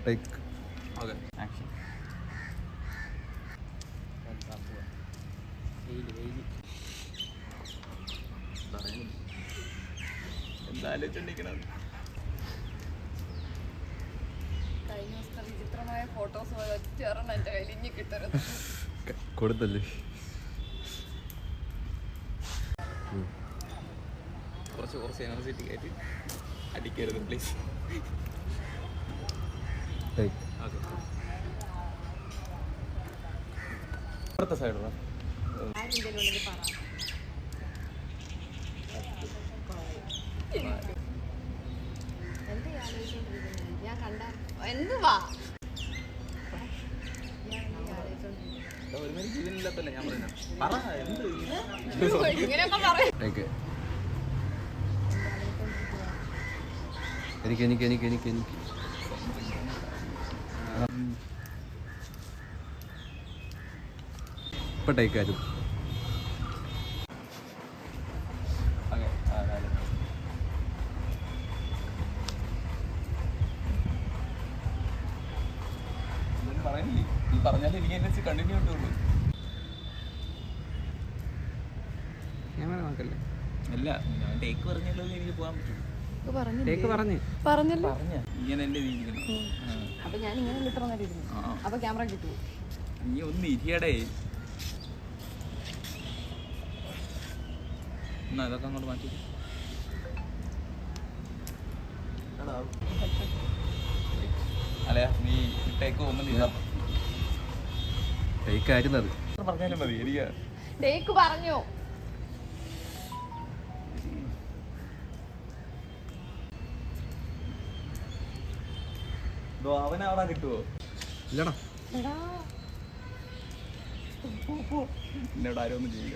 Take. Okay action. എന്താലോചിച്ചിരിക്കണം. കഴിഞ്ഞ ദിവസത്തെ വിചിത്രമായ ഫോട്ടോസ് ഒറ്റ എൻ്റെ കയ്യിൽ ഇനി കിട്ടരുത്. കൊടുത്തല്ലേ. കുറച്ച് എനർജറ്റിക് ആയിട്ട് അടിക്കരുത് പ്ലീസ്. ടേക്ക്. ഓക്കെ അടുത്ത സൈഡ് ആരെന്തെങ്കിലും ഉണ്ടെങ്കിൽ പറ. എന്താ ആലോചിച്ചോണ്ടിരിക്കുന്നത്? ഞാൻ കണ്ട എന്തുവാ ഒരു മിനിറ്റ് ജീവനില്ലാത്തല്ലേ ഞാൻ പറയുന്നത്. പറ എന്ത് ഇങ്ങനെയൊക്കെ പറയും. ടേക്ക്. എനിക്ക് ഇപ്പൊ ടേക്ക് ആരും. ഓക്കെ പറയുന്നില്ലേ? നീ പറഞ്ഞാലും എനിക്ക് എന്നെ കണ്ടിന്യൂ കിട്ടുള്ളൂ. ക്യാമറ നോക്കല്ലേ. അല്ല ഞാൻ ടേക്ക് പറഞ്ഞാലേ എനിക്ക് പോകാൻ പറ്റുള്ളൂ. ടേക്ക് പറഞ്ഞു പറഞ്ഞല്ലോ. പറഞ്ഞ ഇങ്ങനെ എന്റെ രീതിക്കണം. അപ്പൊ ഞാൻ ഇങ്ങനെ ഇത്ര നേരം ഇരുന്നു. അപ്പൊ ക്യാമറ കിട്ടുമോ? നീ ഒന്ന് ഇരിയടേ. എന്നാ ഇതൊക്കെ അങ്ങോട്ട് മാറ്റി. അല്ലേ നീ ടേക്ക് പോകുമ്പോ നീ ടേക്ക് ആയിരുന്നു അത്. പറഞ്ഞാലും മതി. എനിക്ക് ടേക്ക് പറഞ്ഞോ? അവനവിടെ കിട്ടുവോ? ഇല്ലടാ. എടാ എന്നോട് ആരും ഒന്നും ചെയ്യില്ല.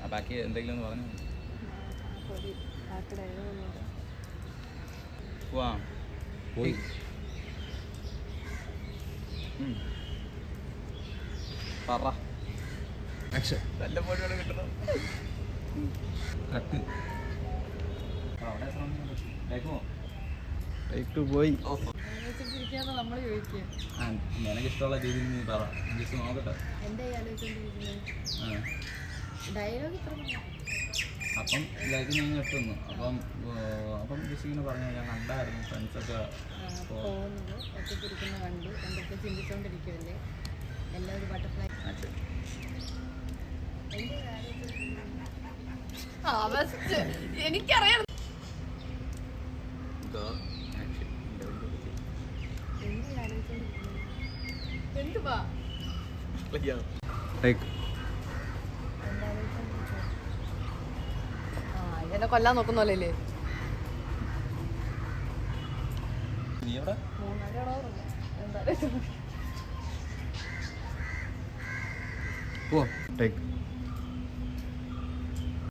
ആ ബാക്കി എന്തെങ്കിലും ഒന്ന് പറഞ്ഞു പോവാം. പോയി. പറ ആക്ഷൻ. നല്ല പോലെയാണ് കിട്ടുന്നത്. കട്ട്. കേൾക്കുമോ? ടേക്ക് പോയി. നമ്മൾ ചോദിക്കുക. നിനക്കിഷ്ടമുള്ള രീതിയിൽ നീ പറ. ജസ്റ്റ് നോക്കട്ടെ. എന്താ ആലോചിച്ചോണ്ടിരിക്കുന്നത്? ഡയലോഗ് ഇത്ര അപ്പം ലൈക്ക് ഞാൻ കിട്ടുന്നു. അപ്പം ജസ്റ്റ് ഇങ്ങനെ പറഞ്ഞു ഞാൻ കണ്ടായിരുന്നു ഫ്രണ്ട്സൊക്കെ പോകുന്നത് ഒറ്റയ്ക്കിരിക്കുന്ന കണ്ടു. എന്തൊക്കെ ചിന്തിച്ചോണ്ടിരിക്കുമല്ലേ? എല്ലാം ഒരു ബട്ടർഫ്ലൈ. എനിക്കറിയാം. എന്തുവാ ടേക്ക്. എന്നെ കൊല്ലാൻ നോക്കുന്നല്ലേ? നീ എവിടെ? പോ. ടേക്ക്.